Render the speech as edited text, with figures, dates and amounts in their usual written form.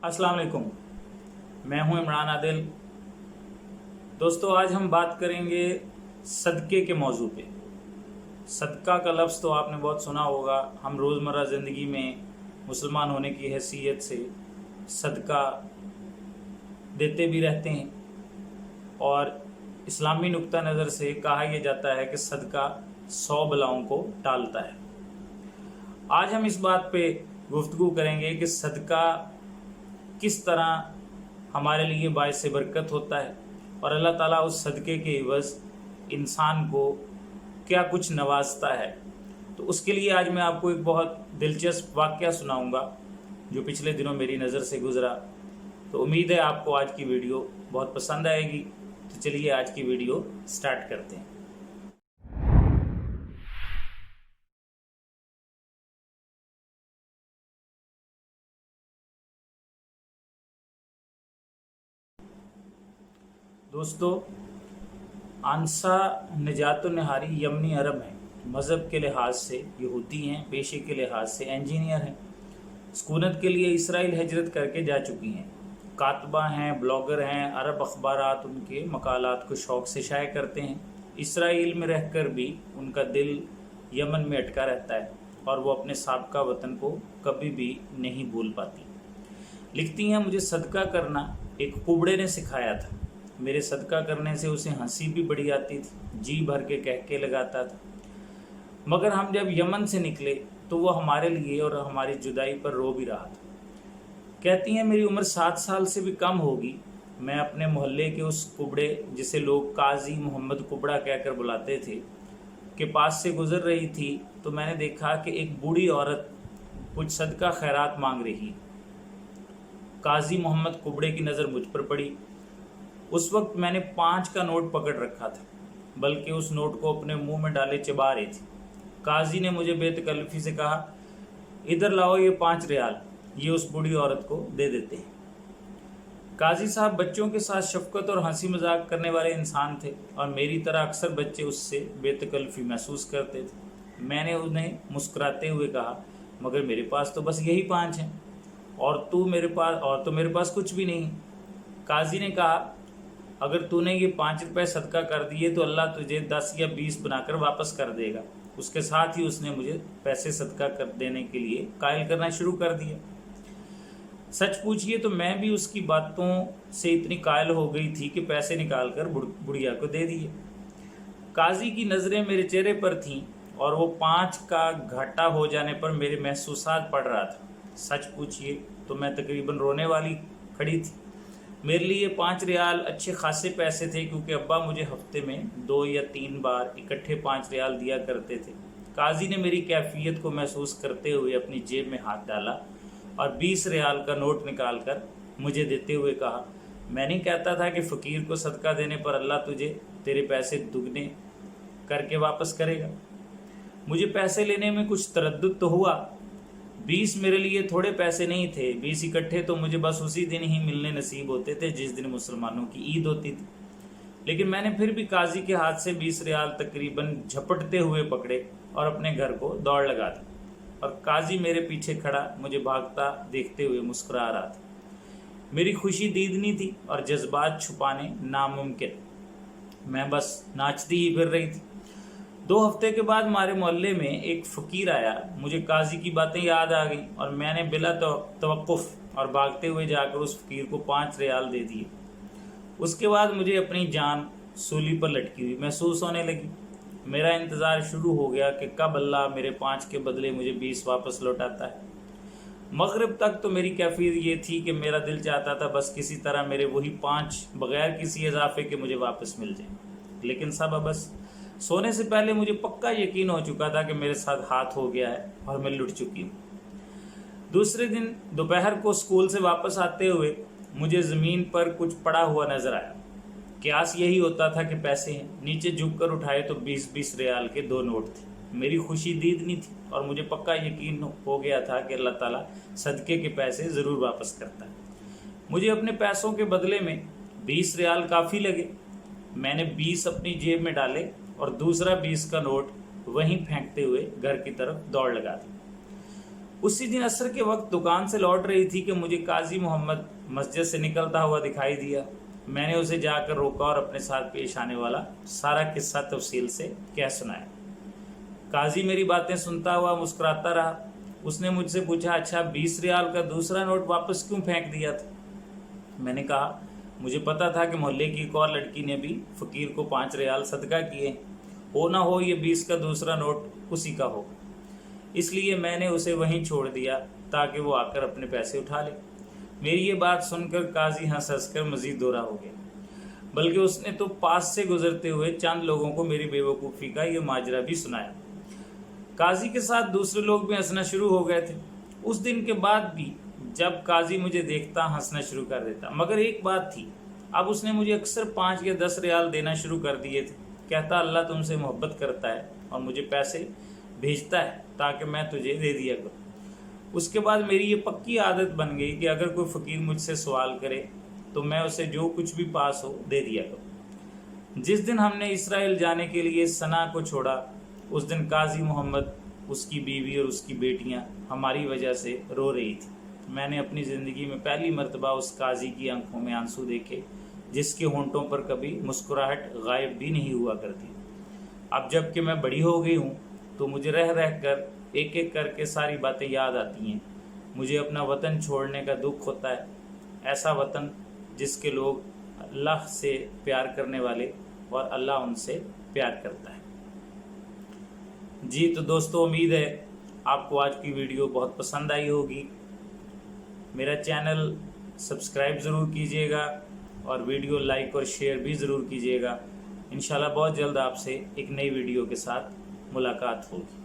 अस्सलाम वालेकुम, मैं हूं इमरान आदिल। दोस्तों, आज हम बात करेंगे सदक़े के मौजू पे। सदका का लफ्ज़ तो आपने बहुत सुना होगा। हम रोज़मर्रा ज़िंदगी में मुसलमान होने की हैसियत से सदका देते भी रहते हैं और इस्लामी नुक्ता नज़र से कहा यह जाता है कि सदका 100 बलाओं को टालता है। आज हम इस बात पे गुफ्तगू करेंगे कि सदका किस तरह हमारे लिए बाइस बरकत होता है और अल्लाह ताला उस सदक़े के इवज़ इंसान को क्या कुछ नवाजता है। तो उसके लिए आज मैं आपको एक बहुत दिलचस्प वाक़या सुनाऊंगा जो पिछले दिनों मेरी नज़र से गुज़रा। तो उम्मीद है आपको आज की वीडियो बहुत पसंद आएगी। तो चलिए आज की वीडियो स्टार्ट करते हैं। दोस्तों, आंसा निजात नहारी यमनी अरब हैं। मज़हब के लिहाज से यहूदी हैं, पेशे के लिहाज से इंजीनियर हैं। सकूनत के लिए इसराइल हिजरत करके जा चुकी हैं। कातबा हैं, ब्लॉगर हैं। अरब अखबारात उनके मकालात को शौक़ से शाये करते हैं। इसराइल में रहकर भी उनका दिल यमन में अटका रहता है और वो अपने साबका वतन को कभी भी नहीं भूल पाती। लिखती हैं, मुझे सदका करना एक कुबड़े ने सिखाया था। मेरे सदका करने से उसे हंसी भी बड़ी आती थी, जी भर के कहके लगाता था। मगर हम जब यमन से निकले तो वो हमारे लिए और हमारी जुदाई पर रो भी रहा था। कहती हैं, मेरी उम्र 7 साल से भी कम होगी। मैं अपने मोहल्ले के उस कुबड़े, जिसे लोग काजी मोहम्मद कुबड़ा कहकर बुलाते थे, के पास से गुजर रही थी तो मैंने देखा कि एक बूढ़ी औरत कुछ सदका खैरात मांग रही। काजी मोहम्मद कुबड़े की नज़र मुझ पर पड़ी। उस वक्त मैंने 5 का नोट पकड़ रखा था, बल्कि उस नोट को अपने मुंह में डाले चबा रही थी। काजी ने मुझे बेतकल्फी से कहा, इधर लाओ ये 5 रियाल, ये उस बूढ़ी औरत को दे देते हैं। काजी साहब बच्चों के साथ शफकत और हंसी मजाक करने वाले इंसान थे और मेरी तरह अक्सर बच्चे उससे बेतकल्फी महसूस करते थे। मैंने उन्हें मुस्कुराते हुए कहा, मगर मेरे पास तो बस यही 5 हैं और तो मेरे पास कुछ भी नहीं। काजी ने कहा, अगर तूने ये 5 रुपये सदका कर दिए तो अल्लाह तुझे 10 या 20 बनाकर वापस कर देगा। उसके साथ ही उसने मुझे पैसे सदका कर देने के लिए कायल करना शुरू कर दिया। सच पूछिए तो मैं भी उसकी बातों से इतनी कायल हो गई थी कि पैसे निकाल कर बुढ़िया को दे दिए। काजी की नज़रें मेरे चेहरे पर थीं और वो 5 का घाटा हो जाने पर मेरे महसूसात पड़ रहा था। सच पूछिए तो मैं तकरीबन रोने वाली खड़ी थी। मेरे लिए 5 रियाल अच्छे खासे पैसे थे, क्योंकि अब्बा मुझे हफ्ते में 2 या 3 बार इकट्ठे 5 रियाल दिया करते थे। काजी ने मेरी कैफियत को महसूस करते हुए अपनी जेब में हाथ डाला और 20 रियाल का नोट निकाल कर मुझे देते हुए कहा, मैं नहीं कहता था कि फ़कीर को सदका देने पर अल्लाह तुझे तेरे पैसे दुगने करके वापस करेगा। मुझे पैसे लेने में कुछ तरद्दुद तो हुआ। 20 मेरे लिए थोड़े पैसे नहीं थे। 20 इकट्ठे तो मुझे बस उसी दिन ही मिलने नसीब होते थे जिस दिन मुसलमानों की ईद होती थी। लेकिन मैंने फिर भी काजी के हाथ से 20 रियाल तकरीबन झपटते हुए पकड़े और अपने घर को दौड़ लगा दी और काजी मेरे पीछे खड़ा मुझे भागता देखते हुए मुस्कुरा रहा था। मेरी खुशी दीदनी थी और जज्बात छुपाने नामुमकिन। मैं बस नाचती ही फिर रही थी। 2 हफ्ते के बाद हमारे मोहल्ले में एक फ़कीर आया। मुझे काजी की बातें याद आ गई और मैंने बिला तवक्कुफ़ और भागते हुए जाकर उस फ़कीर को 5 रियाल दे दिए। उसके बाद मुझे अपनी जान सूली पर लटकी हुई महसूस होने लगी। मेरा इंतज़ार शुरू हो गया कि कब अल्लाह मेरे 5 के बदले मुझे 20 वापस लौटाता है। मगरिब तक तो मेरी कैफियत ये थी कि मेरा दिल चाहता था बस किसी तरह मेरे वही 5 बग़ैर किसी इजाफे के मुझे वापस मिल जाए। लेकिन सब बस सोने से पहले मुझे पक्का यकीन हो चुका था कि मेरे साथ हाथ हो गया है और मैं लुट चुकी हूँ। दूसरे दिन दोपहर को स्कूल से वापस आते हुए मुझे ज़मीन पर कुछ पड़ा हुआ नज़र आया। क्यास यही होता था कि पैसे हैं। नीचे झुक कर उठाए तो 20-20 रियाल के 2 नोट थे। मेरी खुशी दीदनी थी और मुझे पक्का यकीन हो गया था कि अल्लाह ताला सदक़े के पैसे ज़रूर वापस करता है। मुझे अपने पैसों के बदले में 20 रियाल काफ़ी लगे। मैंने 20 अपनी जेब में डाले और दूसरा 20 का नोट वहीं फेंकते हुए घर की तरफ दौड़ लगा दी। उसी दिन असर के वक्त दुकान से लौट रही थी कि मुझे काजी मोहम्मद मस्जिद से निकलता हुआ दिखाई दिया। मैंने उसे जाकर रोका और अपने साथ पेश आने वाला सारा किस्सा तफसील से कह सुनाया। काजी मेरी बातें सुनता हुआ मुस्कुराता रहा। उसने मुझसे पूछा, अच्छा 20 रियाल का दूसरा नोट वापस क्यों फेंक दिया था? मैंने कहा, मुझे पता था कि मोहल्ले की एक और लड़की ने भी फ़कीर को 5 रियाल सदका किए, हो ना हो ये 20 का दूसरा नोट उसी का हो, इसलिए मैंने उसे वहीं छोड़ दिया ताकि वो आकर अपने पैसे उठा ले। मेरी ये बात सुनकर काजी हंस हंस कर मजीद दोहरा हो गया, बल्कि उसने तो पास से गुजरते हुए चंद लोगों को मेरी बेवकूफ़ी का ये माजरा भी सुनाया। काजी के साथ दूसरे लोग भी हंसना शुरू हो गए थे। उस दिन के बाद भी जब काजी मुझे देखता हंसना शुरू कर देता, मगर एक बात थी, अब उसने मुझे अक्सर 5 या 10 रियाल देना शुरू कर दिए थे। कहता, अल्लाह तुमसे मोहब्बत करता है और मुझे पैसे भेजता है ताकि मैं तुझे दे दिया करूँ। उसके बाद मेरी ये पक्की आदत बन गई कि अगर कोई फ़कीर मुझसे सवाल करे तो मैं उसे जो कुछ भी पास हो दे दिया करूँ। जिस दिन हमने इसराइल जाने के लिए सना को छोड़ा, उस दिन काजी मोहम्मद, उसकी बीवी और उसकी बेटियां हमारी वजह से रो रही थी। मैंने अपनी ज़िंदगी में पहली मर्तबा उस काजी की आंखों में आंसू देखे जिसके होंठों पर कभी मुस्कुराहट गायब भी नहीं हुआ करती। अब जब कि मैं बड़ी हो गई हूँ तो मुझे रह रह कर एक एक करके सारी बातें याद आती हैं। मुझे अपना वतन छोड़ने का दुख होता है, ऐसा वतन जिसके लोग अल्लाह से प्यार करने वाले और अल्लाह उनसे प्यार करता है। जी तो दोस्तों, उम्मीद है आपको आज की वीडियो बहुत पसंद आई होगी। मेरा चैनल सब्सक्राइब ज़रूर कीजिएगा और वीडियो लाइक और शेयर भी ज़रूर कीजिएगा। इंशाल्लाह बहुत जल्द आपसे एक नई वीडियो के साथ मुलाकात होगी।